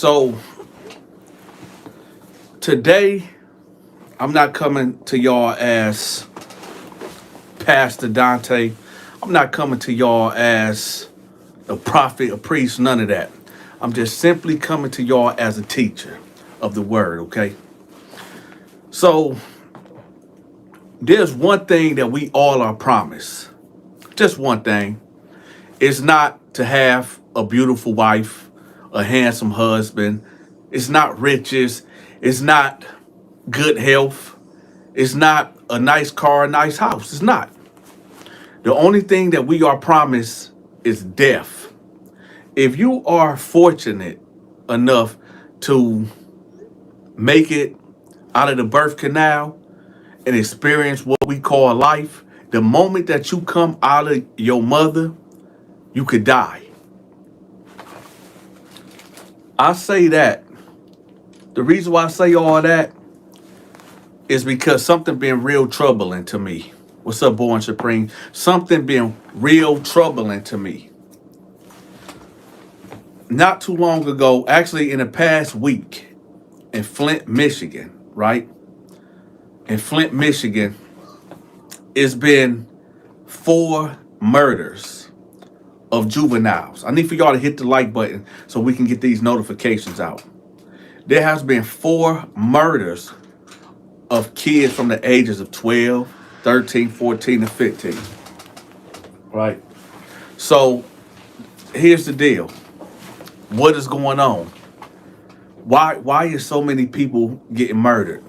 So today, I'm not coming to y'all as Pastor Dante. I'm not coming to y'all as a prophet, a priest, none of that. I'm just simply coming to y'all as a teacher of the word, okay? So there's one thing that we all are promised. Just one thing. It's not to have a beautiful wife, a handsome husband. It's not riches. It's not good health. It's not a nice car, a nice house. It's not. The only thing that we are promised is death. If you are fortunate enough to make it out of the birth canal and experience what we call life, the moment that you come out of your mother, you could die. I say that. The reason why I say all that is because something been real troubling to me. What's up, Born Supreme? Something been real troubling to me. Not too long ago, actually in the past week, in Flint, Michigan, right? In Flint, Michigan, it's been 4 murders of juveniles. I need for y'all to hit the like button so we can get these notifications out. There has been 4 murders of kids from the ages of 12, 13, 14, and 15. Right? So here's the deal. What is going on? Why is so many people getting murdered?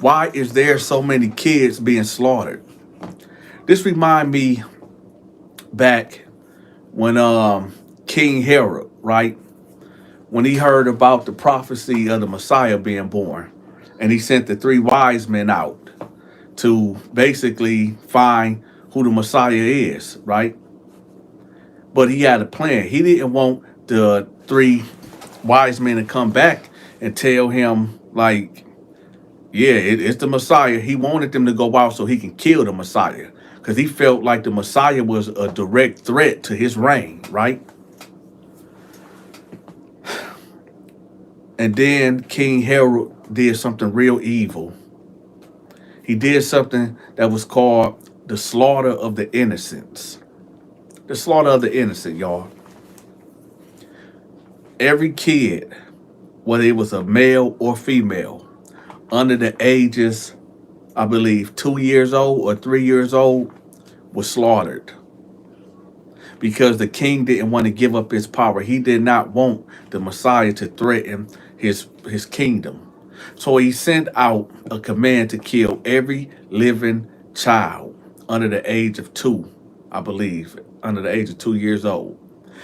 Why is there so many kids being slaughtered? This remind me back when King Herod, right? When he heard about the prophecy of the Messiah being born, and he sent the 3 wise men out to basically find who the Messiah is, right? But he had a plan. He didn't want the 3 wise men to come back and tell him, like, yeah, it's the Messiah. He wanted them to go out so he can kill the Messiah, because he felt like the Messiah was a direct threat to his reign, right? And then King Herod did something real evil. He did something that was called the slaughter of the innocents. The slaughter of the innocent, y'all. Every kid, whether it was a male or female, under the ages, I believe, 2 years old or 3 years old, was slaughtered. Because the king didn't want to give up his power. He did not want the Messiah to threaten his kingdom. So he sent out a command to kill every living child under the age of 2, I believe, under the age of 2 years old.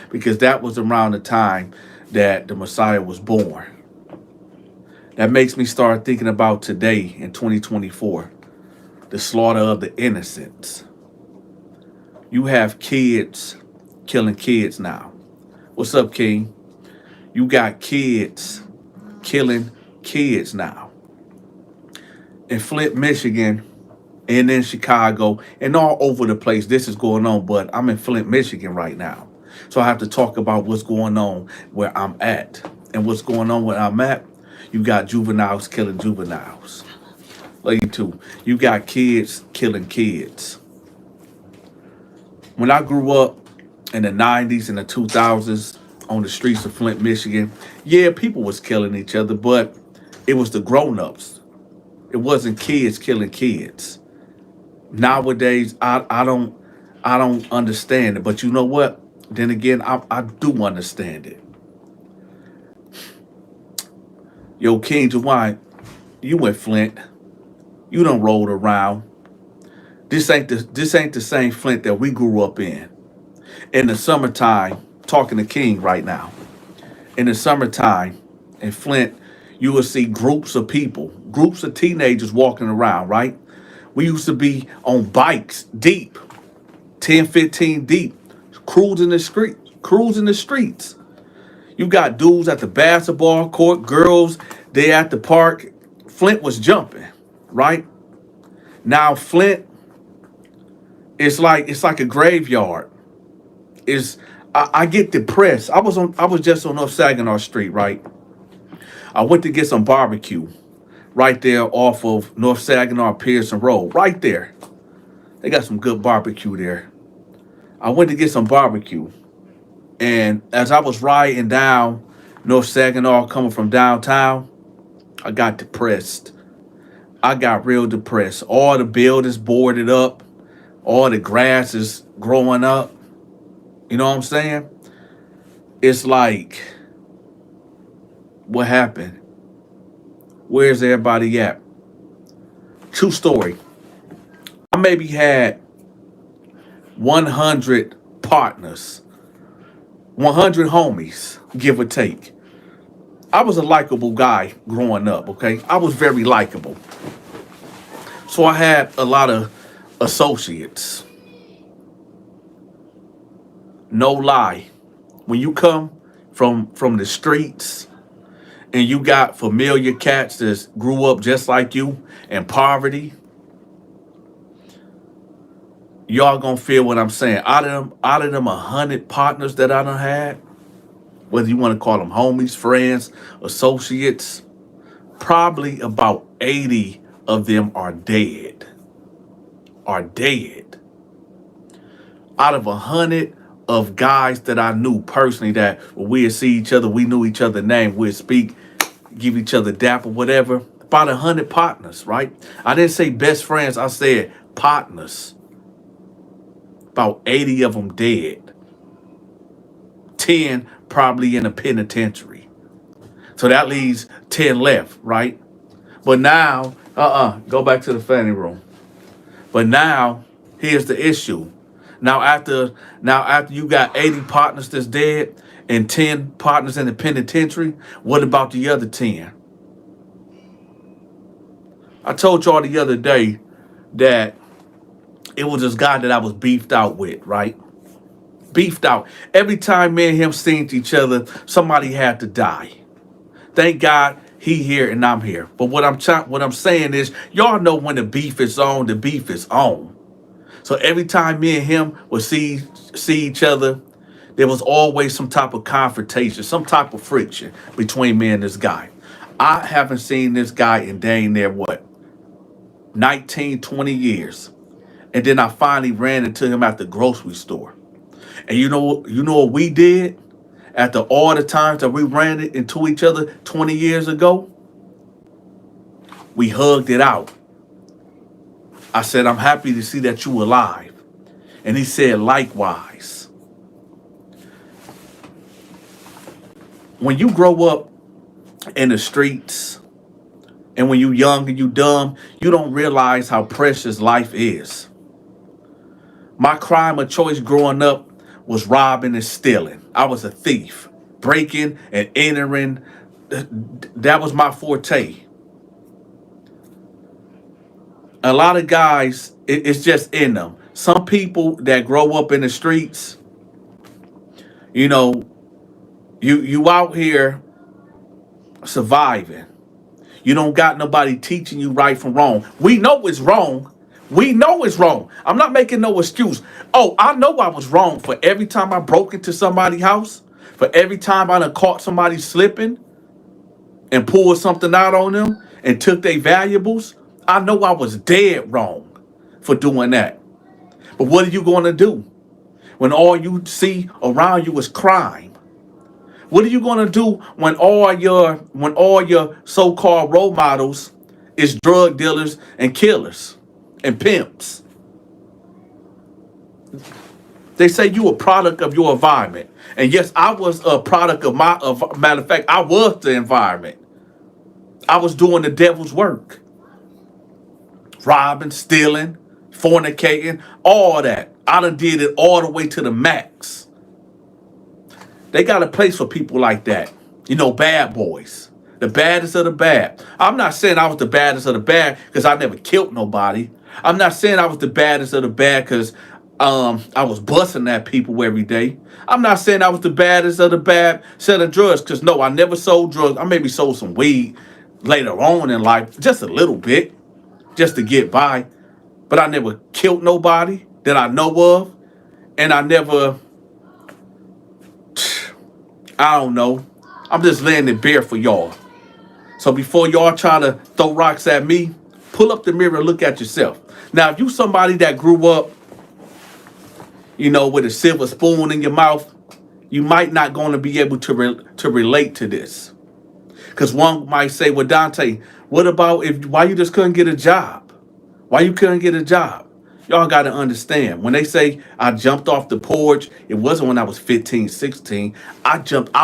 Because that was around the time that the Messiah was born. That makes me start thinking about today in 2024, the slaughter of the innocents. You have kids killing kids now. What's up, King? You got kids killing kids now. In Flint, Michigan, and in Chicago, and all over the place, this is going on, but I'm in Flint, Michigan right now. So I have to talk about what's going on where I'm at. And what's going on where I'm at, you got juveniles killing juveniles. Love you too. You got kids killing kids. When I grew up in the 90s and the 2000s on the streets of Flint, Michigan, yeah, people was killing each other, but it was the grown-ups. It wasn't kids killing kids. Nowadays, I don't understand it. But you know what? Then again, I do understand it. Yo, King Jawine, you in Flint. You done rolled around. This ain't the same Flint that we grew up in. In the summertime, talking to King right now. In the summertime, in Flint, you will see groups of people, groups of teenagers walking around, right? We used to be on bikes deep, 10, 15 deep, cruising the streets. You got dudes at the basketball court, girls, they at the park. Flint was jumping, right? Now Flint, it's like a graveyard. I get depressed. I was just on North Saginaw Street, right? I went to get some barbecue right there off of North Saginaw Pearson Road. Right there. They got some good barbecue there. I went to get some barbecue. And as I was riding down North Saginaw coming from downtown, I got depressed. I got real depressed. All the buildings boarded up. All the grass is growing up. You know what I'm saying? It's like, what happened? Where's everybody at? True story. I maybe had 100 partners, 100 homies, give or take. I was a likable guy growing up, okay? I was very likable. So I had a lot of associates. No lie. When you come from the streets and you got familiar cats that grew up just like you in poverty, y'all gonna feel what I'm saying. Out of them 100 partners that I done had, whether you want to call them homies, friends, associates, probably about 80 of them are dead. Are dead. Out of 100 of guys that I knew personally that when we'd see each other, we knew each other's name, we'd speak, give each other dap or whatever. About 100 partners, right? I didn't say best friends, I said partners. About 80 of them dead. 10 probably in a penitentiary. So that leaves 10 left, right? But now, go back to the family room. But now, here's the issue. Now after you got 80 partners that's dead and 10 partners in the penitentiary, what about the other 10? I told y'all the other day that it was this guy that I was beefed out with, right? Beefed out. Every time me and him seen each other, somebody had to die. Thank God he here and I'm here. But what I'm saying is, y'all know when the beef is on, the beef is on. So every time me and him would see each other, there was always some type of confrontation, some type of friction between me and this guy. I haven't seen this guy in dang near what? 19, 20 years. And then I finally ran into him at the grocery store. And you know what we did? After all the times that we ran into each other 20 years ago, we hugged it out. I said, I'm happy to see that you alive. And he said, likewise. When you grow up in the streets and when you young and you dumb, you don't realize how precious life is. My crime of choice growing up was robbing and stealing. I was a thief, breaking and entering. That was my forte. A lot of guys, it's just in them. Some people that grow up in the streets, you know, you out here surviving. You don't got nobody teaching you right from wrong. We know it's wrong. We know it's wrong. I'm not making no excuse. Oh, I know I was wrong for every time I broke into somebody's house, for every time I done caught somebody slipping and pulled something out on them and took their valuables. I know I was dead wrong for doing that. But what are you going to do when all you see around you is crime? What are you going to do when all your so-called role models is drug dealers and killers and pimps? They say you a product of your environment. And yes, I was a product of matter of fact, I was the environment. I was doing the devil's work. Robbing, stealing, fornicating, all that. I done did it all the way to the max. They got a place for people like that. You know, bad boys. The baddest of the bad. I'm not saying I was the baddest of the bad because I never killed nobody. I'm not saying I was the baddest of the bad because I was busting at people every day. I'm not saying I was the baddest of the bad selling drugs because no, I never sold drugs. I maybe sold some weed later on in life, just a little bit, just to get by. But I never killed nobody that I know of. And I never, I don't know. I'm just laying it bare for y'all. So before y'all try to throw rocks at me, pull up the mirror and look at yourself. Now, if you somebody that grew up, with a silver spoon in your mouth, you might not going to be able to relate to this. Because one might say, well, Dante, what about why you just couldn't get a job? Why you couldn't get a job? Y'all got to understand, when they say I jumped off the porch, it wasn't when I was 15, 16. I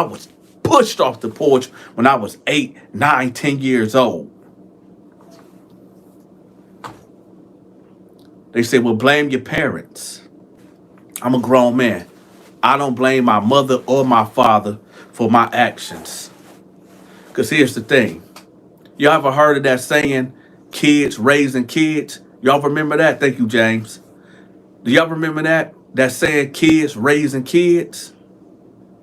was pushed off the porch when I was 8, 9, 10 years old. They say, well, blame your parents. I'm a grown man. I don't blame my mother or my father for my actions. Because here's the thing. Y'all ever heard of that saying, kids raising kids? Y'all remember that? Thank you, James. Do y'all remember that? That saying, kids raising kids?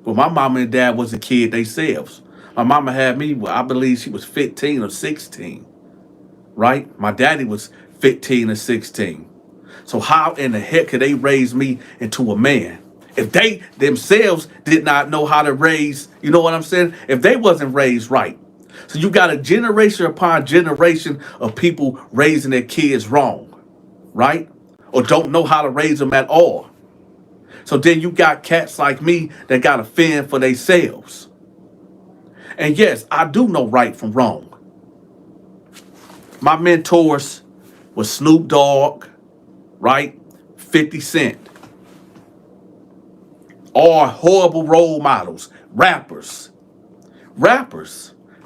Well, my mama and dad was a kid themselves. My mama had me, well, I believe she was 15 or 16, right? My daddy was 15 or 16. So how in the heck could they raise me into a man? If they themselves did not know how to raise, you know what I'm saying? If they wasn't raised right. So you got a generation upon generation of people raising their kids wrong, right? Or don't know how to raise them at all. So then you got cats like me that got to fend for themselves. And yes, I do know right from wrong. My mentors were Snoop Dogg, right? 50 Cent. All horrible role models. Rappers.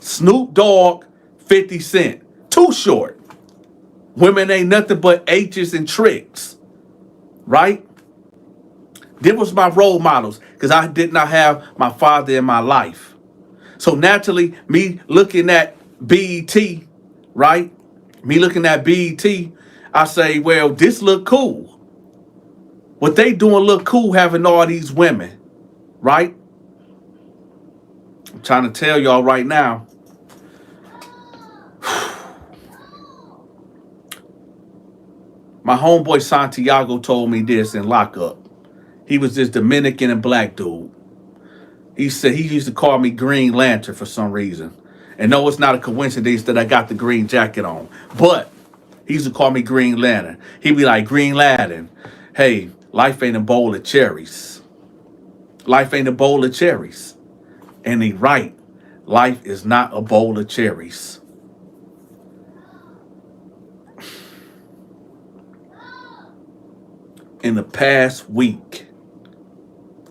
Snoop Dogg, 50 Cent. Too Short. Women ain't nothing but H's and tricks. Right? Them was my role models because I did not have my father in my life. So naturally, me looking at BET, right? Me looking at BET, I say, well, this look cool. What they doing look cool having all these women, right? I'm trying to tell y'all right now. My homeboy Santiago told me this in lockup. He was this Dominican and black dude. He said he used to call me Green Lantern for some reason. And no, it's not a coincidence that I got the green jacket on. But he used to call me Green Lantern. He'd be like, Green Lantern, hey, life ain't a bowl of cherries. Life ain't a bowl of cherries. And he right. Life is not a bowl of cherries. In the past week,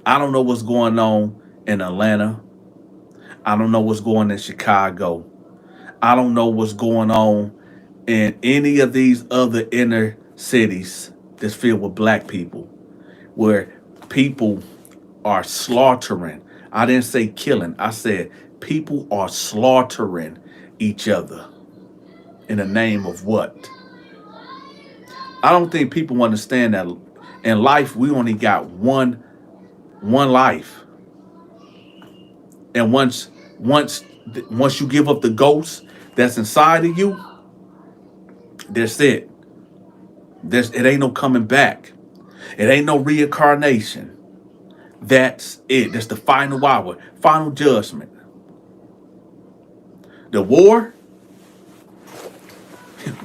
I don't know what's going on in Atlanta. I don't know what's going on in Chicago. I don't know what's going on in any of these other inner cities that's filled with black people, where people are slaughtering. I didn't say killing. I said people are slaughtering each other. In the name of what? I don't think people understand that in life we only got one life. And once you give up the ghost that's inside of you, that's it. It ain't no coming back. It ain't no reincarnation. That's it. That's the final hour, final judgment. The war?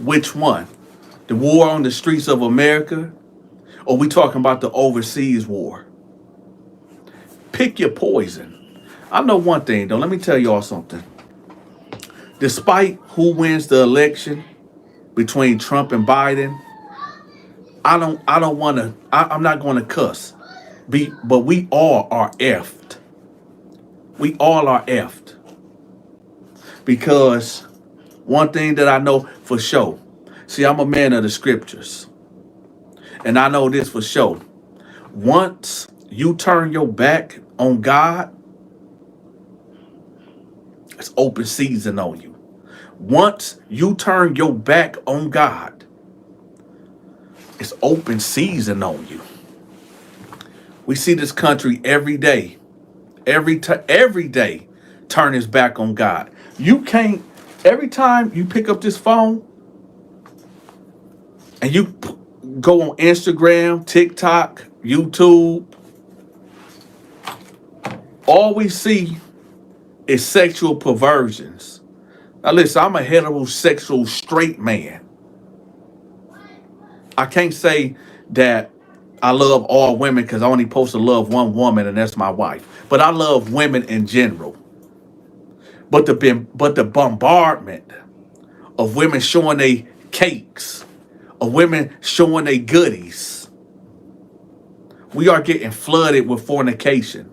Which one? The war on the streets of America? Or we talking about the overseas war? Pick your poison. I know one thing, though. Let me tell y'all something. Despite who wins the election between Trump and Biden, I'm not going to cuss. But we all are effed. We all are effed. Because one thing that I know for sure, see, I'm a man of the scriptures. And I know this for sure. Once you turn your back on God, it's open season on you. Once you turn your back on God, it's open season on you. We see this country every day. Every day turn his back on God. You can't, every time you pick up this phone and you go on Instagram, TikTok, YouTube, all we see is sexual perversions, Now listen, I'm a heterosexual straight man. I can't say that I love all women because I only supposed to love one woman and that's my wife. But I love women in general. But the bombardment of women showing their cakes, of women showing their goodies, we are getting flooded with fornication.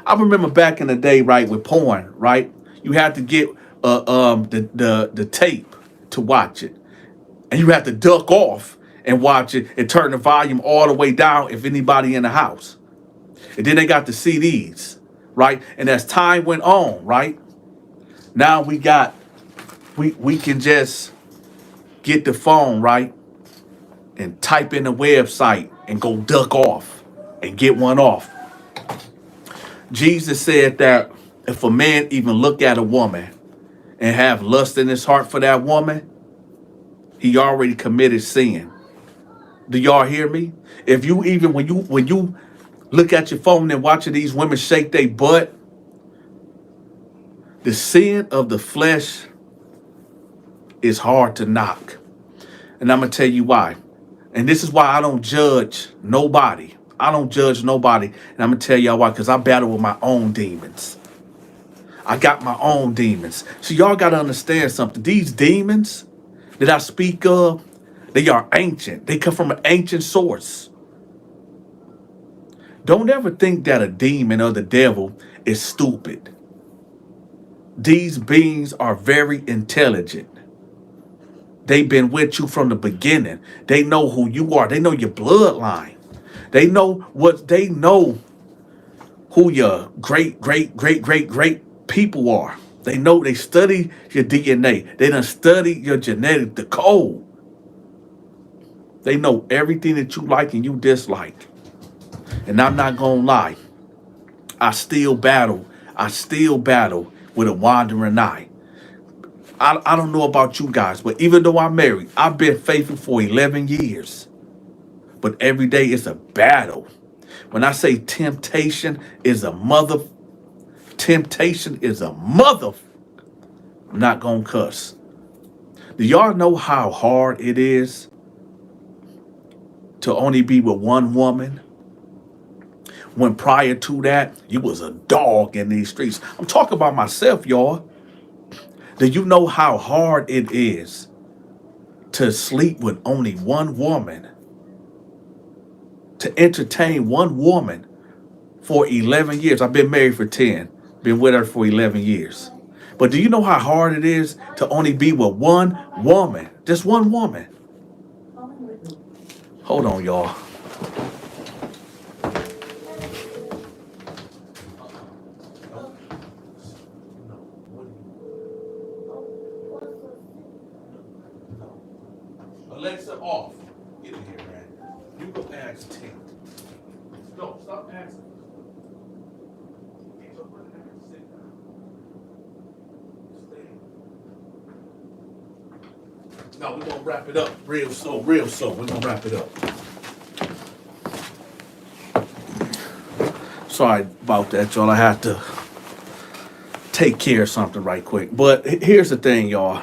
I remember back in the day, right, with porn, right? You had to get the tape to watch it, and you had to duck off and watch it and turn the volume all the way down if anybody in the house. And then they got the CDs, right? And as time went on, right, now we can just get the phone, right, and type in the website and go duck off and get one off. Jesus said that if a man even look at a woman and have lust in his heart for that woman, he already committed sin. Do y'all hear me? If you even when you look at your phone and watching these women shake their butt, the sin of the flesh is hard to knock. And I'm gonna tell you why. And this is why I don't judge nobody. I don't judge nobody. And I'm gonna tell y'all why, because I battle with my own demons. I got my own demons. So y'all gotta understand something. These demons that I speak of, they are ancient. They come from an ancient source. Don't ever think that a demon or the devil is stupid. These beings are very intelligent. They've been with you from the beginning. They know who you are. They know your bloodline. They know who your great people are. They know, they study your DNA. They done study your genetic, the code. They know everything that you like and you dislike. And I'm not gonna lie. I still battle with a wandering eye. I don't know about you guys, but even though I'm married, I've been faithful for 11 years. But every day it's a battle. When I say temptation is a mother, I'm not gonna cuss. Do y'all know how hard it is to only be with one woman? When prior to that, you was a dog in these streets. I'm talking about myself, y'all. Do you know how hard it is to sleep with only one woman? To entertain one woman for 11 years. I've been married for 10. Been with her for 11 years. But do you know how hard it is to only be with one woman? Just one woman. Hold on, y'all. Alexa off. Get in here, man. You go ask Tim. No, stop asking. Get your brother and sit down. Stay. No, we're gonna wrap it up real soon. We're gonna wrap it up. Sorry about that, y'all. I had to take care of something right quick. But here's the thing, y'all.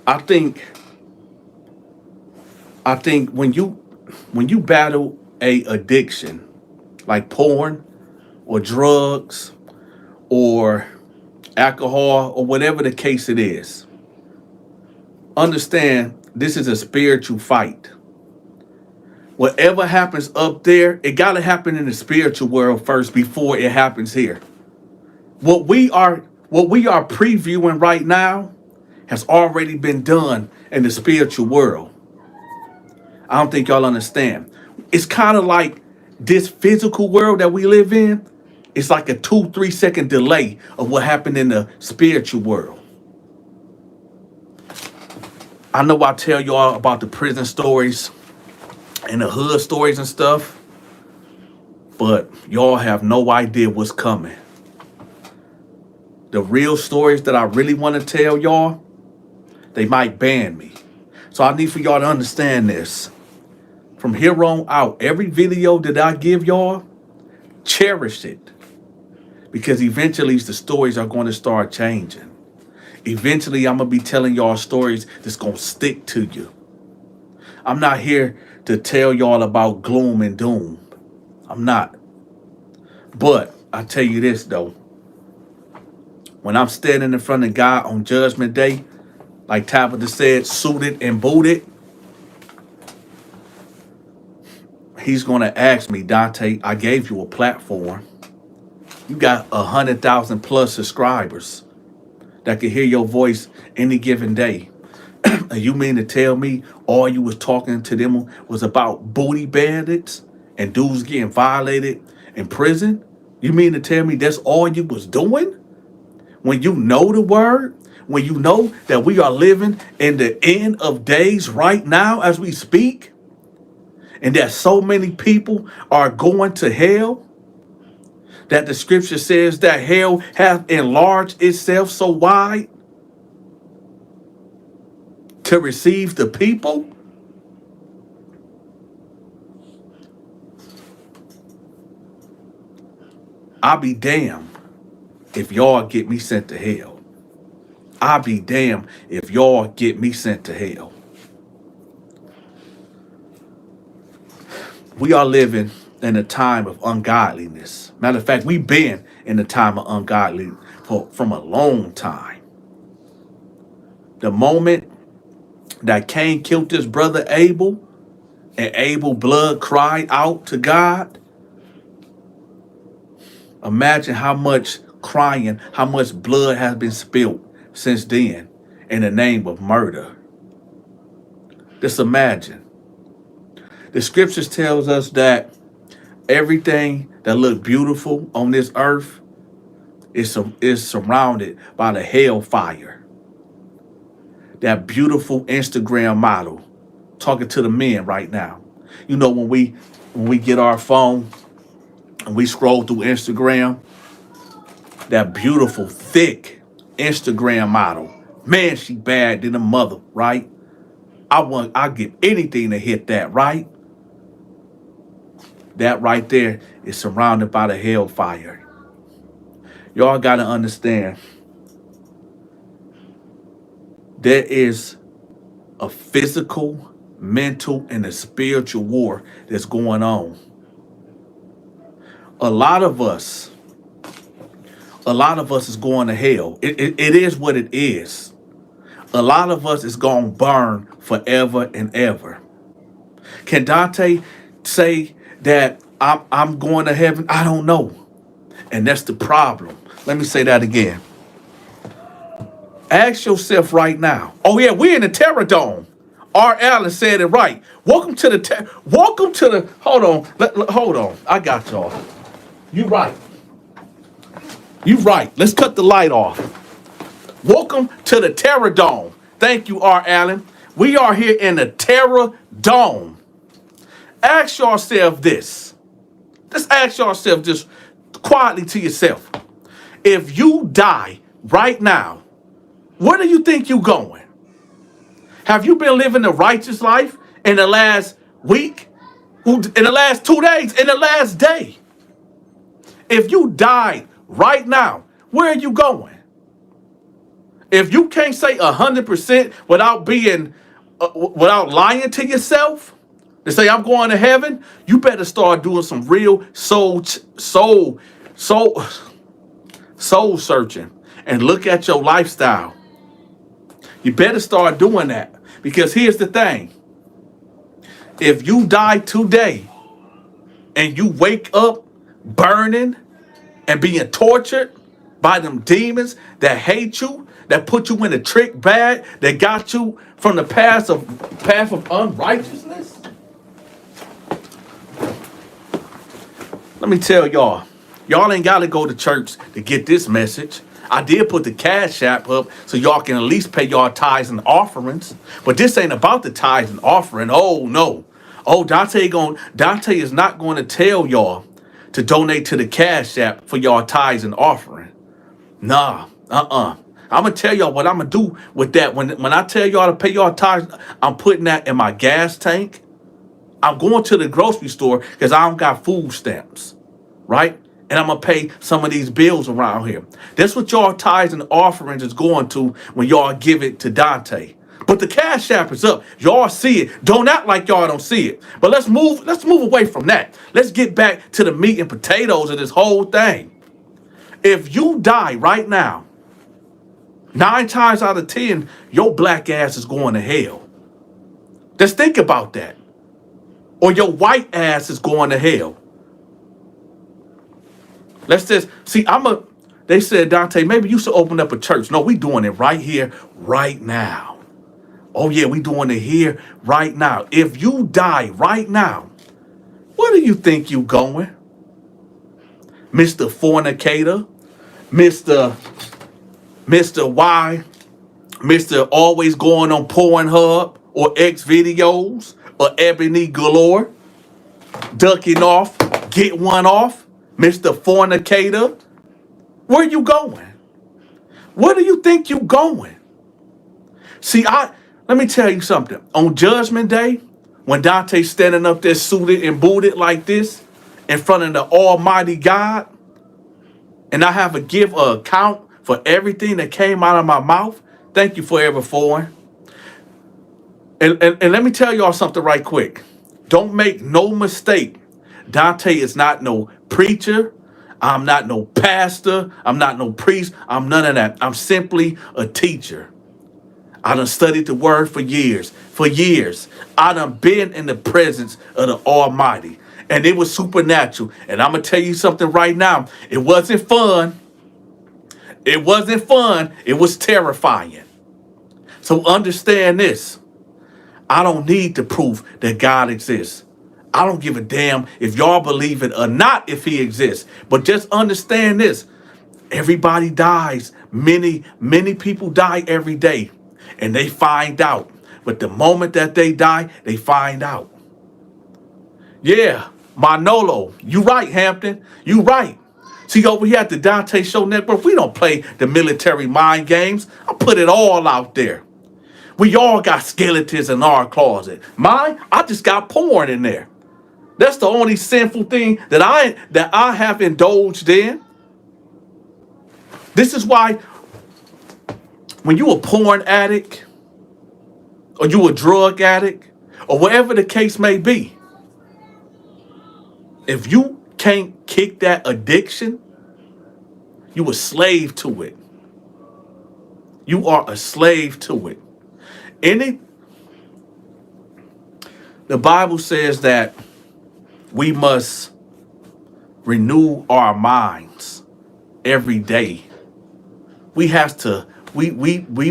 I think when you battle a addiction like porn or drugs or alcohol or whatever the case it is, understand this is a spiritual fight. Whatever happens up there, it got to happen in the spiritual world first before it happens here. What we are previewing right now has already been done in the spiritual world. I don't think y'all understand. It's kind of like this physical world that we live in. It's like a 2-3 second delay of what happened in the spiritual world. I know I tell y'all about the prison stories and the hood stories and stuff, but y'all have no idea what's coming. The real stories that I really want to tell y'all, they might ban me. So I need for y'all to understand this. From here on out, every video that I give y'all, cherish it. because eventually the stories are going to start changing. Eventually, I'm going to be telling y'all stories that's going to stick to you. I'm not here to tell y'all about gloom and doom. I'm not. But I tell you this, though. When I'm standing in front of God on Judgment Day, like Tabitha said, suited and booted, he's going to ask me, Dante, I gave you a platform. You got 100,000 plus subscribers that can hear your voice any given day. And you mean to tell me all you was talking to them was about booty bandits and dudes getting violated in prison? You mean to tell me that's all you was doing? When you know the word, when you know that we are living in the end of days right now as we speak, and that so many people are going to hell, that the scripture says that hell hath enlarged itself so wide to receive the people. I'll be damned if y'all get me sent to hell. I'll be damned if y'all get me sent to hell. We are living in a time of ungodliness. Matter of fact, we've been in a time of ungodliness from a long time. The moment that Cain killed his brother Abel, and Abel's blood cried out to God, imagine how much crying, how much blood has been spilled since then in the name of murder. Just imagine. The scriptures tells us that everything that looked beautiful on this earth is surrounded by the hellfire. That beautiful Instagram model, talking to the men right now. You know, when we get our phone and we scroll through Instagram, that beautiful, thick Instagram model. Man, she bad than a mother, right? I'll give anything to hit that, right? That right there is surrounded by the hellfire. Y'all got to understand, there is a physical, mental, and a spiritual war that's going on. A lot of us is going to hell. It is what it is. A lot of us is going to burn forever and ever. Can Dante say that I'm going to heaven? I don't know. And that's the problem. Let me say that again. Ask yourself right now. Oh yeah, we're in the Terror Dome. R. Allen said it right. Welcome to the hold on. I got y'all. You right. Let's cut the light off. Welcome to the Terror Dome. Thank you, R. Allen. We are here in the Terror Dome. Ask yourself this. Just ask yourself just quietly to yourself. If you die right now, where do you think you're going? Have you been living a righteous life in the last week? In the last 2 days? In the last day? If you died right now, where are you going? If you can't say 100% without lying to yourself, to say I'm going to heaven, you better start doing some real soul searching and look at your lifestyle. You better start doing that, because here's the thing. If you die today and you wake up burning and being tortured by them demons that hate you, that put you in a trick bag, that got you from the path of unrighteousness, let me tell y'all ain't got to go to church to get this message. I did put the Cash App up so y'all can at least pay y'all tithes and offerings. But this ain't about the tithes and offering. Oh, no. Oh, Dante is not going to tell y'all to donate to the Cash App for y'all tithes and offering. Nah, I'm going to tell y'all what I'm going to do with that. When I tell y'all to pay y'all tithes, I'm putting that in my gas tank. I'm going to the grocery store because I don't got food stamps, right? And I'm going to pay some of these bills around here. That's what y'all tithes and offerings is going to when y'all give it to Dante. But the Cash App is up. Y'all see it. Don't act like y'all don't see it. But let's move away from that. Let's get back to the meat and potatoes of this whole thing. If you die right now, 9 times out of 10, your black ass is going to hell. Just think about that. Or your white ass is going to hell. Let's just see. They said, Dante, maybe you should open up a church. No, we doing it right here, right now. Oh yeah, we doing it here, right now. If you die right now, where do you think you going? Mr. Fornicator, Mr. Y, Mr. Always going on Pornhub or X videos or Ebony Galore, ducking off, get one off, Mr. Fornicator. Where you going? Where do you think you going? See, let me tell you something. On Judgment Day, when Dante's standing up there suited and booted like this in front of the Almighty God, and I have to give an account for everything that came out of my mouth. Thank you, Forever Foreign. And let me tell y'all something right quick. Don't make no mistake. Dante is not no preacher. I'm not no pastor. I'm not no priest. I'm none of that. I'm simply a teacher. I done studied the word for years. For years. I done been in the presence of the Almighty. And it was supernatural. And I'm going to tell you something right now. It wasn't fun. It wasn't fun. It was terrifying. So understand this. I don't need to prove that God exists. I don't give a damn if y'all believe it or not if he exists. But just understand this. Everybody dies. Many people die every day. And they find out. But the moment that they die, they find out. Yeah, Manolo, you right, Hampton. You right. See, over here at the Donta Show Network, we don't play the military mind games. I put it all out there. We all got skeletons in our closet. Mine, I just got porn in there. That's the only sinful thing that I have indulged in. This is why when you a porn addict or you a drug addict or whatever the case may be, if you can't kick that addiction, you a slave to it. You are a slave to it. The Bible says that we must renew our minds every day. We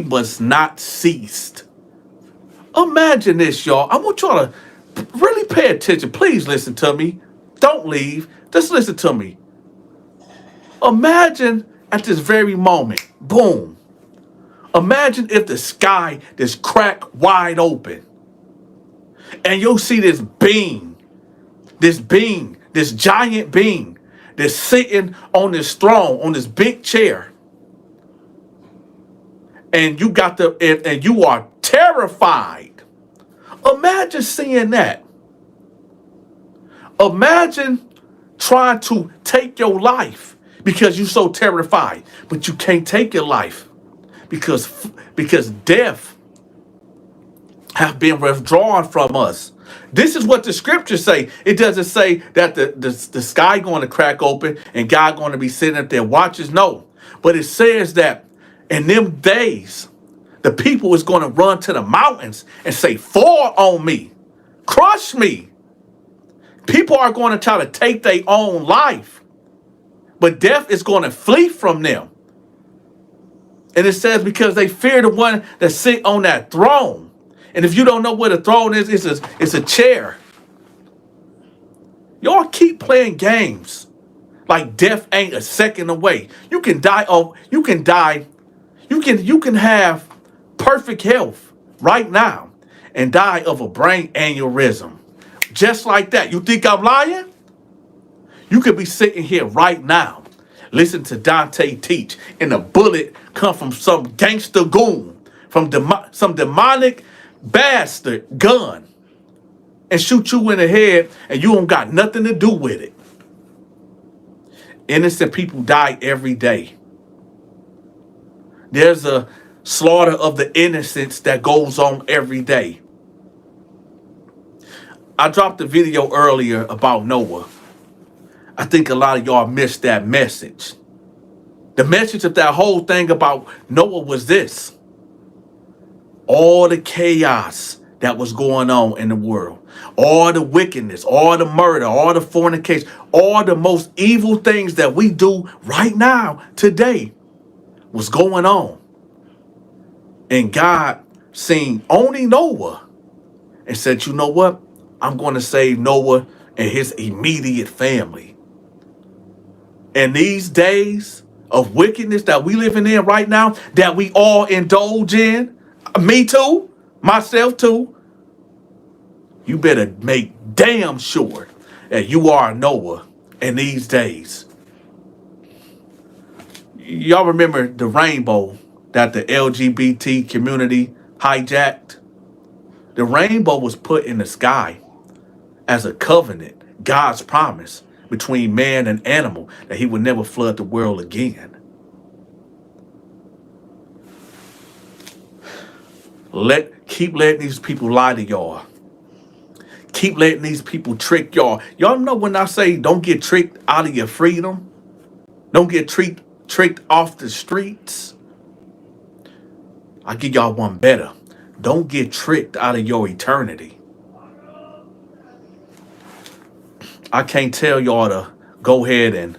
must not cease. Imagine this, y'all. I want y'all to really pay attention. Please listen to me. Don't leave. Just listen to me. Imagine at this very moment, boom. Imagine if the sky is cracked wide open and you'll see this giant being that's sitting on this throne, on this big chair. And and you are terrified. Imagine seeing that. Imagine trying to take your life because you're so terrified, but you can't take your life because death have been withdrawn from us. This is what the scriptures say. It doesn't say that the sky going to crack open and God going to be sitting up there watching. No, but it says that in them days, the people is going to run to the mountains and say, fall on me, crush me. People are going to try to take their own life, but death is going to flee from them. And it says because they fear the one that sit on that throne. And if you don't know what a throne is, it's a chair. Y'all keep playing games like death ain't a second away. You can die. You can have perfect health right now and die of a brain aneurysm. Just like that. You think I'm lying? You could be sitting here right now, listen to Dante teach, and a bullet come from some gangster goon, from some demonic bastard gun, and shoot you in the head, and you don't got nothing to do with it. Innocent people die every day. There's a slaughter of the innocents that goes on every day. I dropped a video earlier about Noah. I think a lot of y'all missed that message. The message of that whole thing about Noah was this. All the chaos that was going on in the world, all the wickedness, all the murder, all the fornication, all the most evil things that we do right now, today, was going on. And God seen only Noah and said, you know what? I'm going to save Noah and his immediate family. And these days of wickedness that we living in right now, that we all indulge in, me too, myself too, you better make damn sure that you are Noah in these days. Y'all remember the rainbow that the LGBT community hijacked? The rainbow was put in the sky as a covenant, God's promise between man and animal, that he would never flood the world again. Keep letting these people lie to y'all. Keep letting these people trick y'all. Y'all know when I say don't get tricked out of your freedom, don't get tricked off the streets, I give y'all one better. Don't get tricked out of your eternity. I can't tell y'all to go ahead and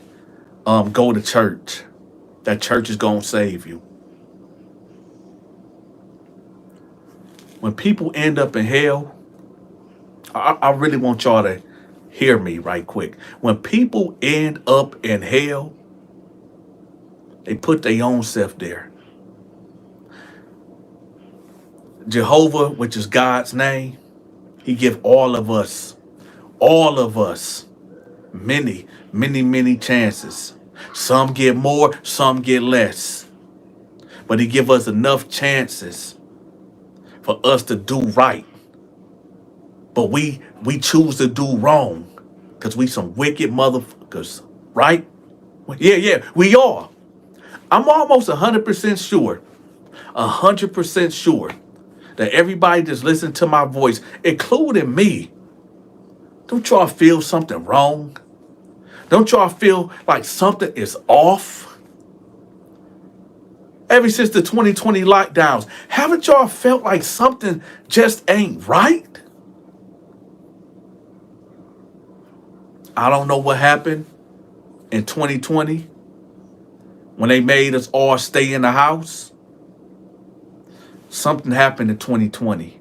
go to church. That church is going to save you. When people end up in hell, I really want y'all to hear me right quick. When people end up in hell, they put their own self there. Jehovah, which is God's name, he give all of us, many, many, many chances. Some get more, some get less. But he give us enough chances for us to do right. But we choose to do wrong because we some wicked motherfuckers, right? Yeah, we are. I'm almost 100% sure, 100% sure that everybody that's listening to my voice, including me, don't y'all feel something wrong? Don't y'all feel like something is off? Ever since the 2020 lockdowns, haven't y'all felt like something just ain't right? I don't know what happened in 2020 when they made us all stay in the house. Something happened in 2020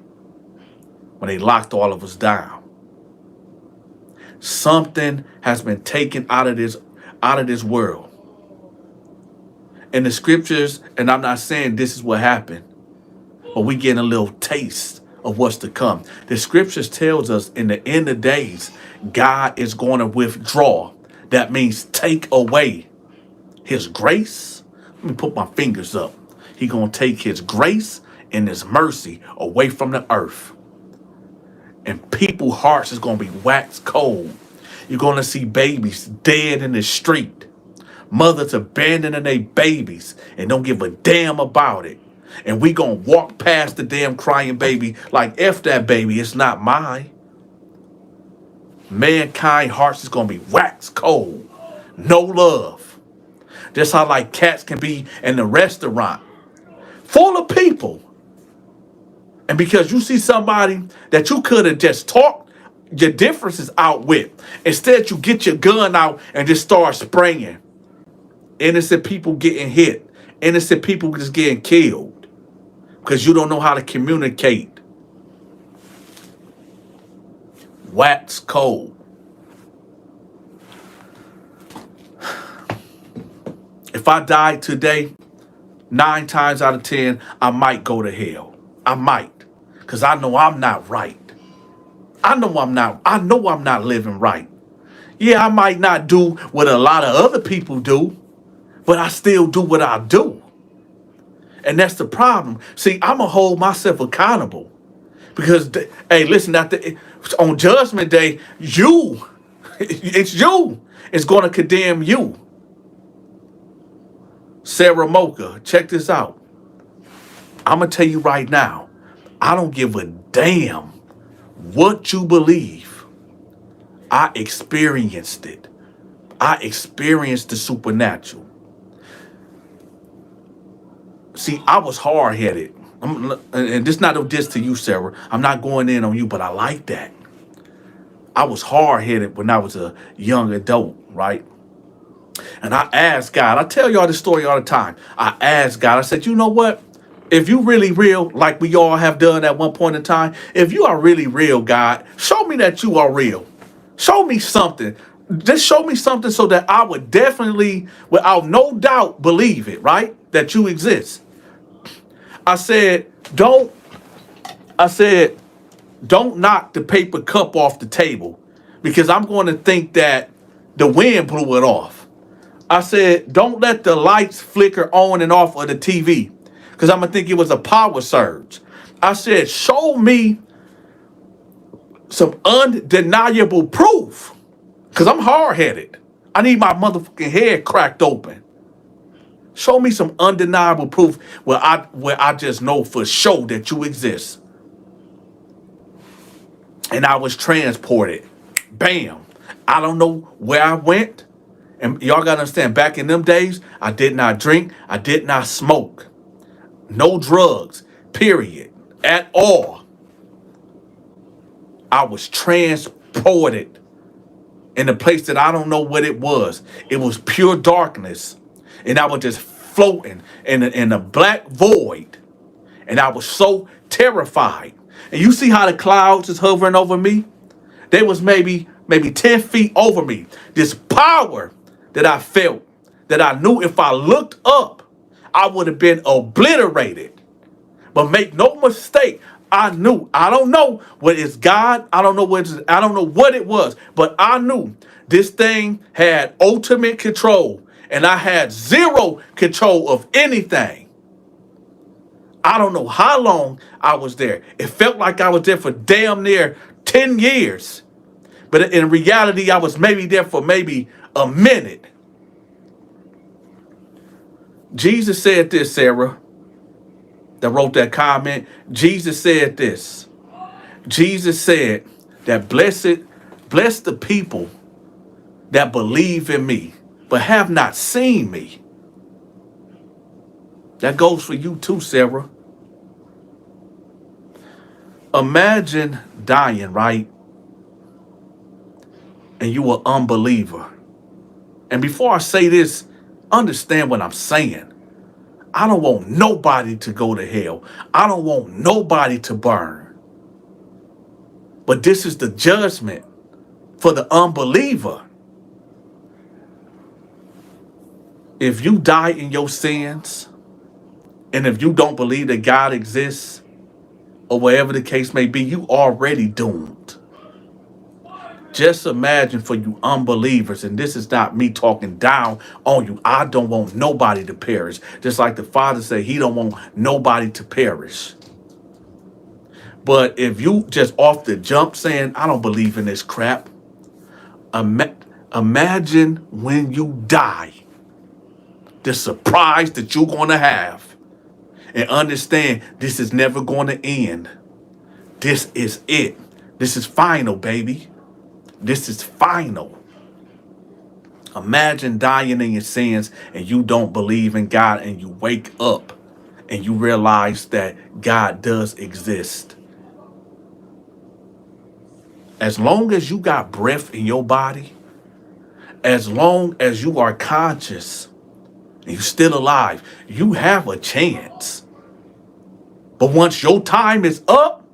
when they locked all of us down. Something has been taken out of this world. In the scriptures, and I'm not saying this is what happened, but we getting a little taste of what's to come. The scriptures tells us in the end of days, God is going to withdraw. That means take away his grace. Let me put my fingers up. He's going to take his grace and his mercy away from the earth. And people's hearts is going to be waxed cold. You're going to see babies dead in the street. Mothers abandoning their babies and don't give a damn about it. And we going to walk past the damn crying baby like, F that baby, it's not mine. Mankind hearts is going to be waxed cold. No love. Just how like cats can be in the restaurant full of people. And because you see somebody that you could have just talked your differences out with, instead you get your gun out and just start spraying. Innocent people getting hit. Innocent people just getting killed because you don't know how to communicate. Wax cold. If I died today, 9 times out of 10, I might go to hell. I might. Because I know I'm not right. I know I'm not living right. Yeah, I might not do what a lot of other people do, but I still do what I do. And that's the problem. See, I'm going to hold myself accountable. Because, hey, listen, on Judgment Day, it's you. It's going to condemn you. Sarah Mocha, check this out. I'm going to tell you right now, I don't give a damn what you believe. I experienced it. I experienced the supernatural. See, I was hard-headed. And this is not a diss to you, Sarah. I'm not going in on you, but I like that. I was hard-headed when I was a young adult, right? And I asked God, I tell y'all this story all the time. I asked God, I said, you know what? If you really real, like we all have done at one point in time, if you are really real, God, show me that you are real. Show me something. Just show me something so that I would definitely, without no doubt, believe it, right? That you exist. I said, don't knock the paper cup off the table because I'm going to think that the wind blew it off. I said, don't let the lights flicker on and off of the TV because I'm going to think it was a power surge. I said, show me some undeniable proof because I'm hard-headed. I need my motherfucking head cracked open. Show me some undeniable proof where I just know for sure that you exist. And I was transported. Bam. I don't know where I went. And y'all got to understand, back in them days, I did not drink. I did not smoke. No drugs, period, at all. I was transported in a place that I don't know what it was. It was pure darkness. And I was just floating in a black void. And I was so terrified. And you see how the clouds is hovering over me? They was maybe 10 feet over me. This power that I felt, that I knew if I looked up, I would have been obliterated. But make no mistake, I knew. I don't know what is God. I don't know what it was. But I knew this thing had ultimate control. And I had zero control of anything. I don't know how long I was there. It felt like I was there for damn near 10 years. But in reality, I was maybe there for maybe a minute. Jesus said this, Sarah, that wrote that comment. Jesus said this. Jesus said that bless the people that believe in me, but have not seen me. That goes for you too, Sarah. Imagine dying, right? And you an unbeliever. And before I say this, understand what I'm saying. I don't want nobody to go to hell. I don't want nobody to burn. But this is the judgment for the unbeliever. If you die in your sins, and if you don't believe that God exists, or whatever the case may be, you already doomed. Just imagine for you unbelievers, and this is not me talking down on you. I don't want nobody to perish. Just like the Father said, he don't want nobody to perish. But if you just off the jump saying, I don't believe in this crap, imagine when you die, the surprise that you're going to have. And understand this is never going to end. This is it. This is final, baby. This is final. Imagine dying in your sins and you don't believe in God and you wake up and you realize that God does exist. As long as you got breath in your body, as long as you are conscious and you're still alive, you have a chance. But once your time is up,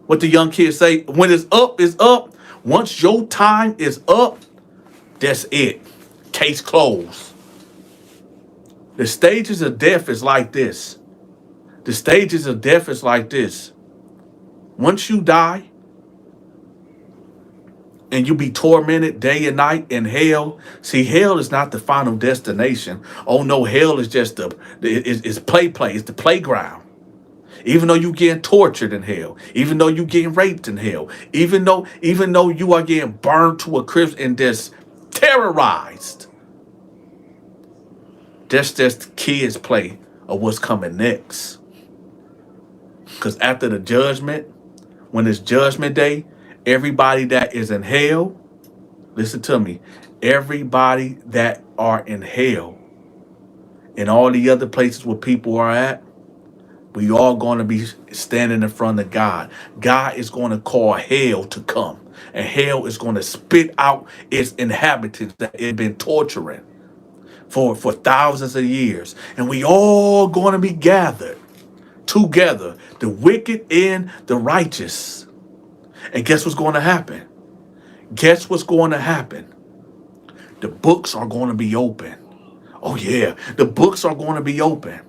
what the young kids say, when it's up, it's up. Once your time is up, that's it. Case closed. The stages of death is like this. The stages of death is like this. Once you die, and you be tormented day and night in hell. See, hell is not the final destination. Oh no, hell is just it's play. It's the playground. Even though you getting tortured in hell, even though you getting raped in hell, even though you are getting burned to a crisp and just terrorized, That's just kids' play of what's coming next. Because after the judgment, when it's judgment day, everybody that is in hell, listen to me, everybody that are in hell and all the other places where people are at, we all going to be standing in front of God. God is going to call hell to come. And hell is going to spit out its inhabitants that it been torturing for thousands of years. And we all going to be gathered together, the wicked and the righteous. And guess what's going to happen? Guess what's going to happen? The books are going to be open. Oh yeah, the books are going to be open.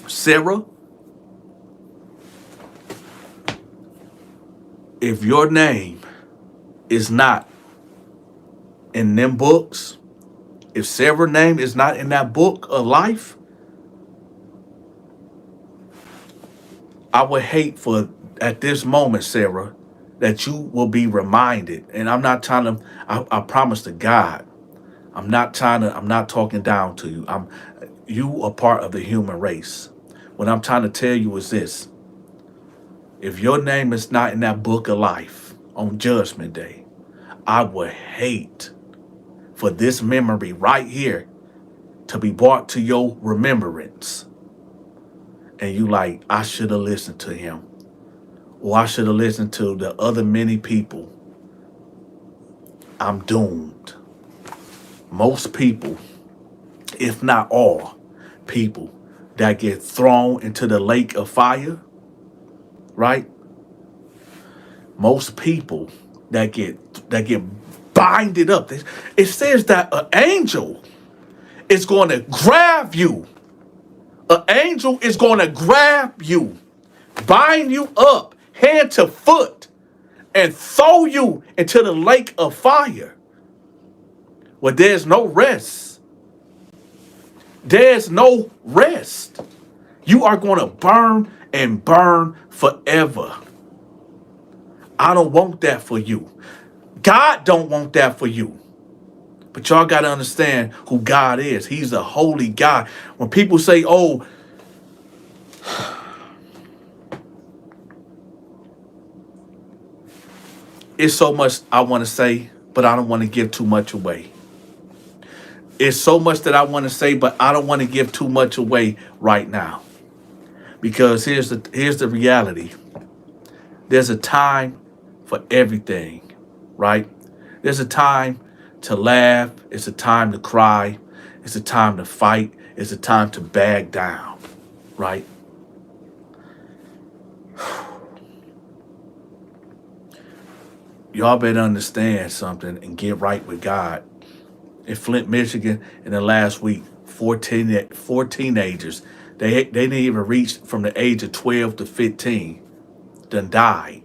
Sarah, if your name is not in them books, if Sarah's name is not in that book of life, I would hate for at this moment, Sarah, that you will be reminded. And I'm not trying to, I promise to God, I'm not talking down to you. You are part of the human race. What I'm trying to tell you is this. If your name is not in that book of life on Judgment Day, I would hate for this memory right here to be brought to your remembrance. And you like, I should have listened to him. Or I should have listened to the other many people. I'm doomed. Most people, if not all people that get thrown into the lake of fire, right? Most people that get binded up. It says that an angel is going to grab you. An angel is going to grab you, bind you up, hand to foot, and throw you into the lake of fire where there's no rest. There's no rest. You are going to burn and burn forever. I don't want that for you. God don't want that for you. But y'all got to understand who God is. He's a holy God. When people say, oh, it's so much I want to say, but I don't want to give too much away. It's so much that I want to say, but I don't want to give too much away right now. Because here's the reality. There's a time for everything, right? There's a time to laugh. It's a time to cry. It's a time to fight. It's a time to back down, right? Y'all better understand something and get right with God. In Flint, Michigan, in the last week, 4 teenagers, they didn't even reach from the age of 12 to 15, done died.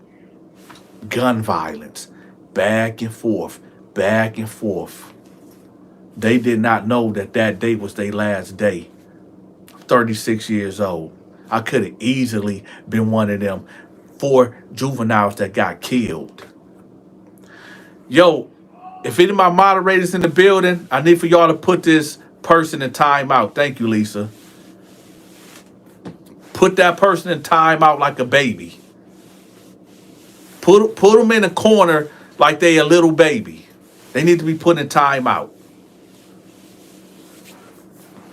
Gun violence, back and forth, back and forth. They did not know that day was their last day. 36 years old. I could have easily been one of them 4 juveniles that got killed. Yo, if any of my moderators in the building, I need for y'all to put this person in timeout. Thank you, Lisa. Put that person in timeout like a baby. Put them in a corner like they a little baby. They need to be put in timeout.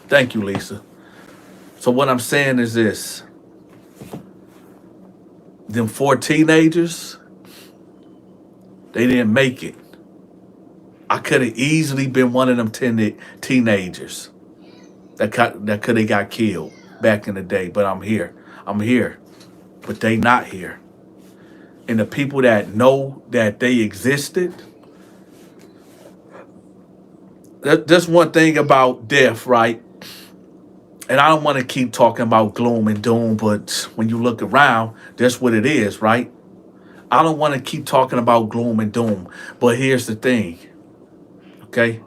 Thank you, Lisa. So what I'm saying is this. Them 4 teenagers, they didn't make it. I could have easily been one of them teenagers that could have got killed back in the day. But I'm here. I'm here. But they not here. And the people that know that they existed, that's one thing about death, right? And I don't want to keep talking about gloom and doom, but when you look around, that's what it is, right? I don't want to keep talking about gloom and doom, but here's the thing, okay?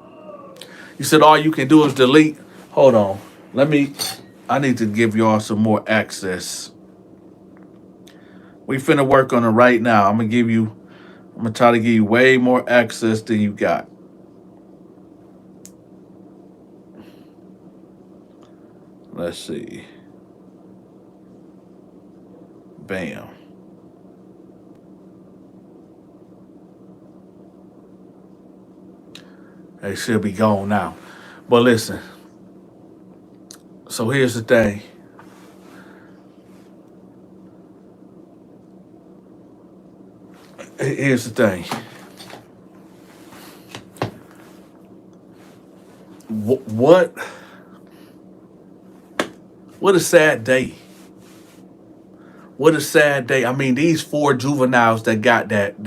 You said all you can do is delete. Hold on. I need to give y'all some more access. We finna work on it right now. I'm gonna try to give you way more access than you got. Let's see. Bam. They should be gone now. But listen. So here's the thing. Here's the thing. What a sad day. What a sad day. I mean, these 4 juveniles that got that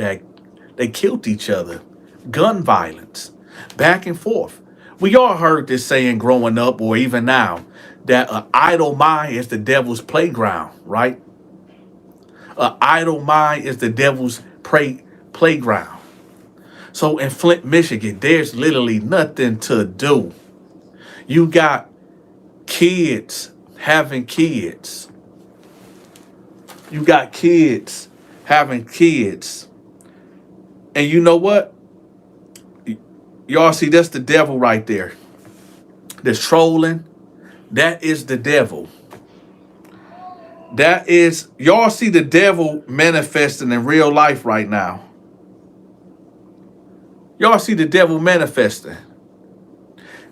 they killed each other. Gun violence. Back and forth. We all heard this saying growing up or even now that an idle mind is the devil's playground, right? An idle mind is the devil's playground. So in Flint, Michigan, there's literally nothing to do. You got kids having kids. You got kids having kids. And you know what? Y'all see, that's the devil right there. That's trolling. That is the devil. That is, y'all see the devil manifesting in real life right now. Y'all see the devil manifesting.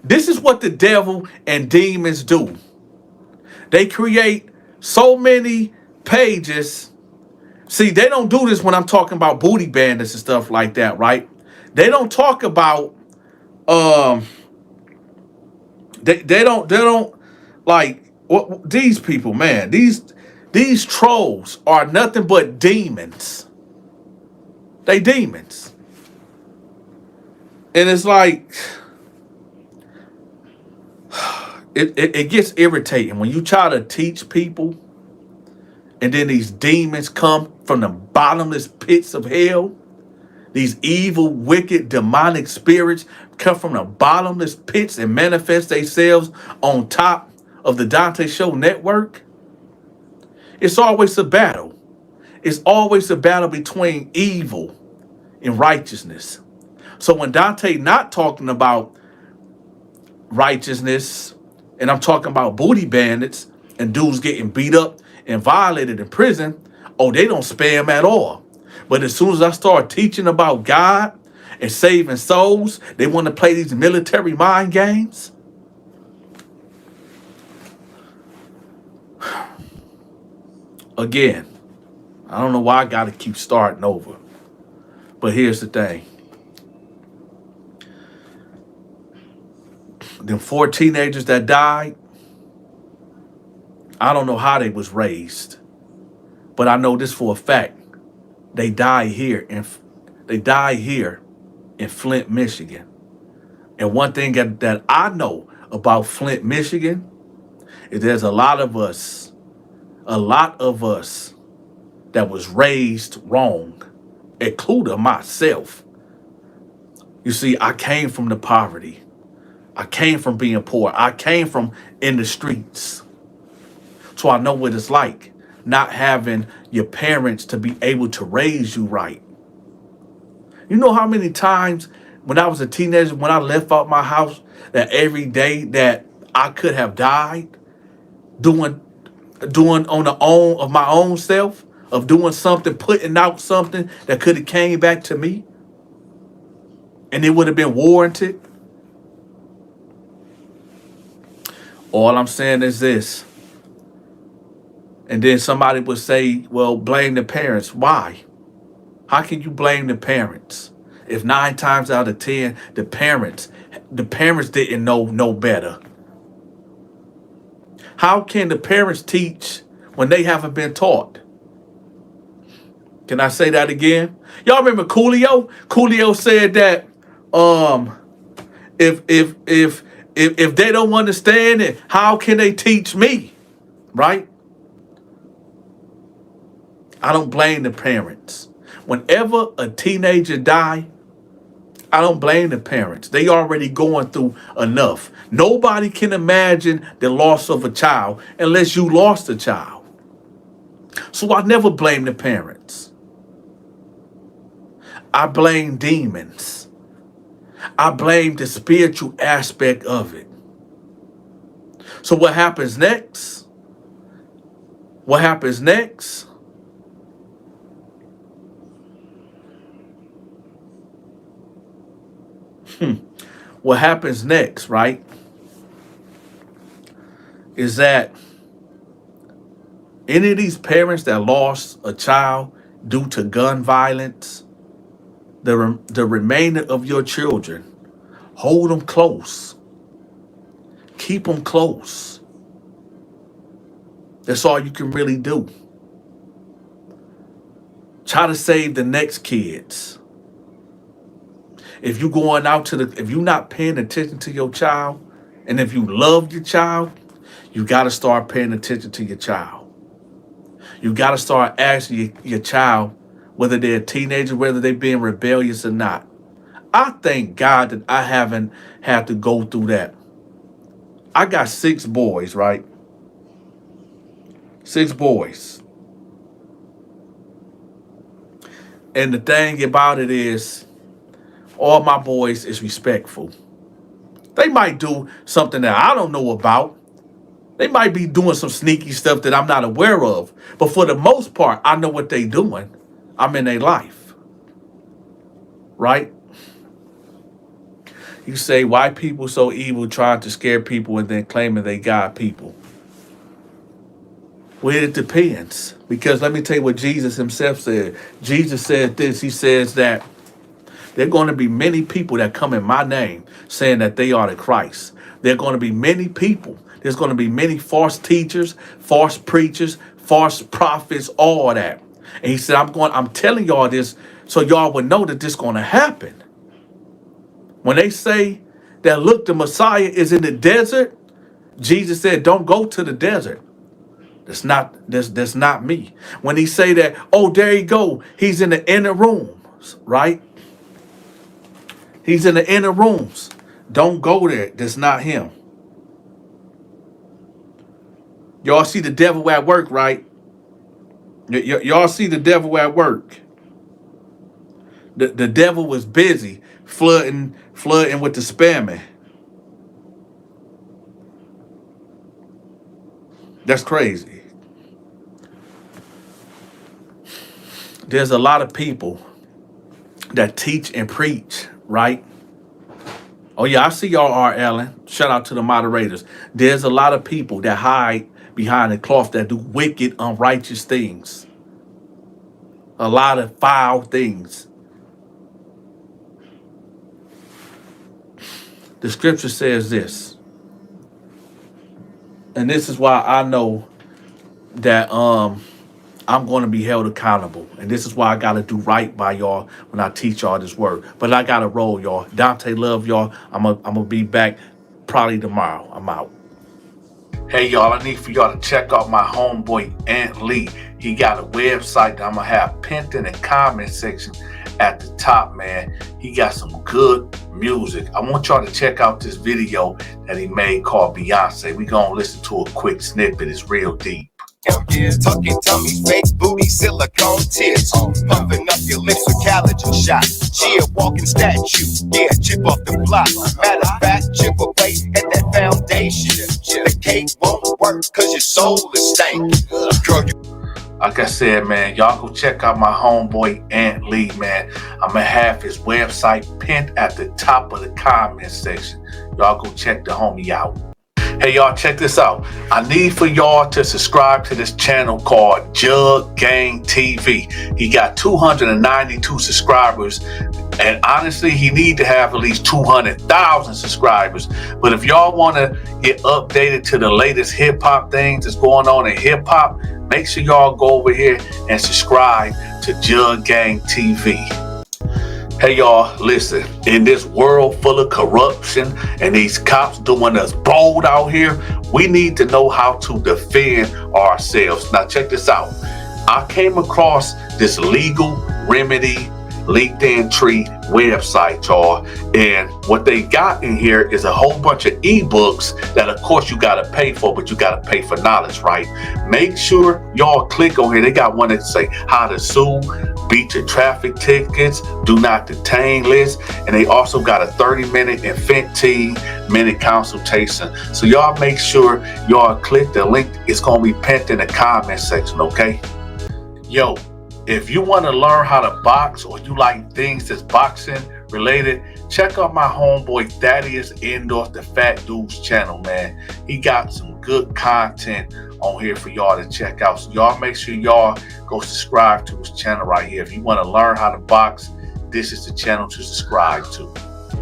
This is what the devil and demons do. They create so many pages. See, they don't do this when I'm talking about booty bandits and stuff like that, right? They don't talk about they don't like what these people, man. These trolls are nothing but demons. They demons. And it's like it gets irritating when you try to teach people and then these demons come from the bottomless pits of hell. These evil, wicked, demonic spirits come from the bottomless pits and manifest themselves on top of the Donta Show Network. It's always a battle. It's always a battle between evil and righteousness. So when Dante not talking about righteousness, and I'm talking about booty bandits and dudes getting beat up and violated in prison, oh, they don't spare him at all. But as soon as I start teaching about God and saving souls, they want to play these military mind games. Again, I don't know why I got to keep starting over. But here's the thing. Them 4 teenagers that died, I don't know how they was raised. But I know this for a fact. They died here in Flint, Michigan. And one thing that I know about Flint, Michigan is there's a lot of us that was raised wrong, including myself. You see, I came from the poverty. I came from being poor. I came from in the streets. So I know what it's like not having your parents to be able to raise you right. You know how many times when I was a teenager, when I left out my house, that every day that I could have died doing on the own of my own self, of doing something, putting out something that could have came back to me and it would have been warranted. All I'm saying is this. And then somebody would say, well, blame the parents. Why? How can you blame the parents? If 9 times out of 10, the parents didn't know no better. How can the parents teach when they haven't been taught? Can I say that again? Y'all remember Coolio? Coolio said that if they don't understand it, how can they teach me? Right? I don't blame the parents. Whenever a teenager die, I don't blame the parents. They already going through enough. Nobody can imagine the loss of a child unless you lost a child. So I never blame the parents. I blame demons. I blame the spiritual aspect of it. So what happens next? What happens next? What happens next, right, is that any of these parents that lost a child due to gun violence, the remainder of your children, hold them close. Keep them close. That's all you can really do. Try to save the next kids. If you're going out if you're not paying attention to your child, and if you love your child, you got to start paying attention to your child. You got to start asking your child whether they're a teenager, whether they're being rebellious or not. I thank God that I haven't had to go through that. I got 6 boys, right? 6 boys. And the thing about it is, all my boys is respectful. They might do something that I don't know about. They might be doing some sneaky stuff that I'm not aware of. But for the most part, I know what they're doing. I'm in their life. Right? You say, why people so evil trying to scare people and then claiming they got people? Well, it depends. Because let me tell you what Jesus himself said. Jesus said this. He says that there are going to be many people that come in my name saying that they are the Christ. There are going to be many people. There's going to be many false teachers, false preachers, false prophets, all that. And he said, I'm telling y'all this so y'all would know that this is going to happen. When they say that, look, the Messiah is in the desert, Jesus said, don't go to the desert. That's not me. When he say that, oh, there you go, he's in the inner rooms, right? He's in the inner rooms. Don't go there. That's not him. Y'all see the devil at work, right? Y'all see the devil at work. The devil was busy flooding with the spamming. That's crazy. There's a lot of people that teach and preach, right? Oh yeah, I see y'all are, Ellen. Shout out to the moderators. There's a lot of people that hide behind the cloth that do wicked, unrighteous things. A lot of foul things. The scripture says this. And this is why I know that I'm going to be held accountable. And this is why I got to do right by y'all when I teach y'all this word. But I got to roll, y'all. Dante love y'all. I'm going to be back probably tomorrow. I'm out. Hey, y'all, I need for y'all to check out my homeboy, Ant Lee. He got a website that I'm going to have pinned in the comment section at the top, man. He got some good music. I want y'all to check out this video that he made called Beyonce. We going to listen to a quick snippet. It's real deep. Tucking tummy, fake booty, silicone tits. Pumping up your lips with collagen shots. She a walking statue, yeah, chip off the block. Matter of fact, chip away at that foundation. The cake won't work cause your soul is stank. Girl, like I said, man, y'all go check out my homeboy Ant Lee, man. I'm gonna have his website pinned at the top of the comment section. Y'all go check the homie out. Hey, y'all, check this out. I need for y'all to subscribe to this channel called Jug Gang TV. He got 292 subscribers. And honestly, he need to have at least 200,000 subscribers. But if y'all want to get updated to the latest hip-hop things that's going on in hip-hop, make sure y'all go over here and subscribe to Jug Gang TV. Hey, y'all, listen, in this world full of corruption and these cops doing us bold out here, we need to know how to defend ourselves. Now, check this out. I came across this legal remedy LinkedIn tree website, y'all, and what they got in here is a whole bunch of ebooks that of course you got to pay for, but you got to pay for knowledge, right? Make sure y'all click on here. They got one that say how to sue, beat your traffic tickets, do not detain list, and they also got a 30-minute and 15-minute consultation. So y'all make sure y'all click the link. It's gonna be pinned in the comment section, okay? Yo, if you want to learn how to box or you like things that's boxing related, check out my homeboy Thaddeus Indoors, the Fat Dude's channel, man. He got some good content on here for y'all to check out. So y'all make sure y'all go subscribe to his channel right here. If you want to learn how to box, this is the channel to subscribe to.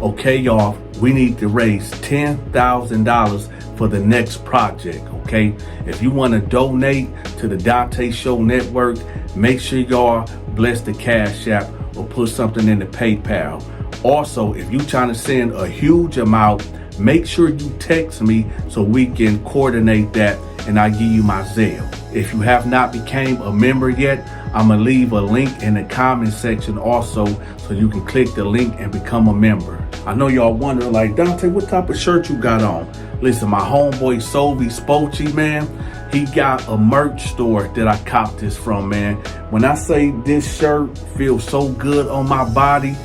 Okay, y'all, we need to raise $10,000 for the next project, okay? If you want to donate to the Donta Show Network, make sure y'all bless the Cash App or put something in the PayPal. Also, if you're trying to send a huge amount, make sure you text me so we can coordinate that and I give you my Zelle. If you have not became a member yet, I'm gonna leave a link in the comment section also so you can click the link and become a member. I know y'all wondering, like, Donta, what type of shirt you got on? Listen, my homeboy Sovi Spochy, man, he got a merch store that I copped this from, man. When I say this shirt feels so good on my body,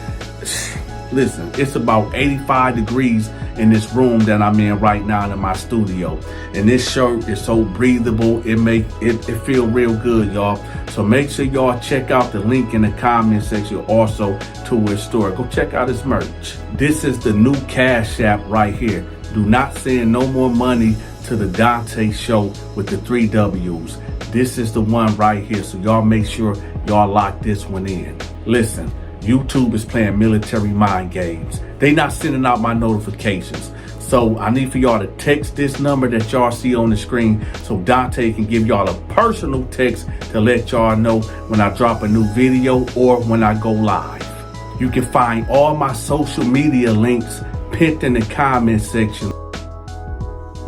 listen, it's about 85 degrees in this room that I'm in right now in my studio. And this shirt is so breathable, it feel real good, y'all. So make sure y'all check out the link in the comment section also to his store. Go check out his merch. This is the new Cash App right here. Do not send no more money to the Donta Show with the 3 W's. This is the one right here. So y'all make sure y'all lock this one in. Listen, YouTube is playing military mind games. They not sending out my notifications. So I need for y'all to text this number that y'all see on the screen so Donta can give y'all a personal text to let y'all know when I drop a new video or when I go live. You can find all my social media links pinned in the comment section.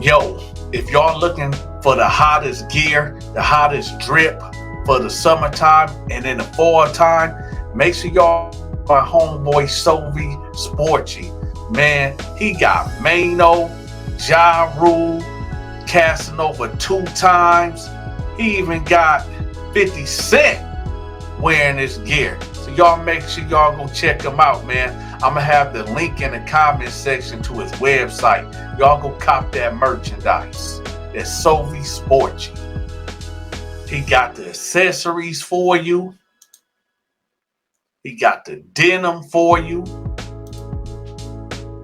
Yo, if y'all looking for the hottest gear, the hottest drip for the summertime and in the fall time, make sure y'all my homeboy Sovi Sporty. Man, he got Mano, Ja Rule, Casanova 2 times. He even got 50 Cent wearing this gear. So y'all make sure y'all go check him out, man. I'm gonna have the link in the comment section to his website. Y'all go cop that merchandise. That's Sovi Sporty. He got the accessories for you. He got the denim for you.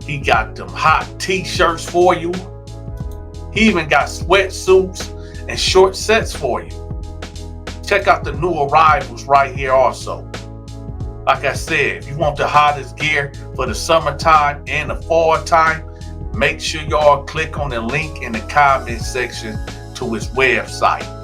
He got them hot t-shirts for you. He even got sweatsuits and short sets for you. Check out the new arrivals right here also. Like I said, if you want the hottest gear for the summertime and the fall time, make sure y'all click on the link in the comment section to his website.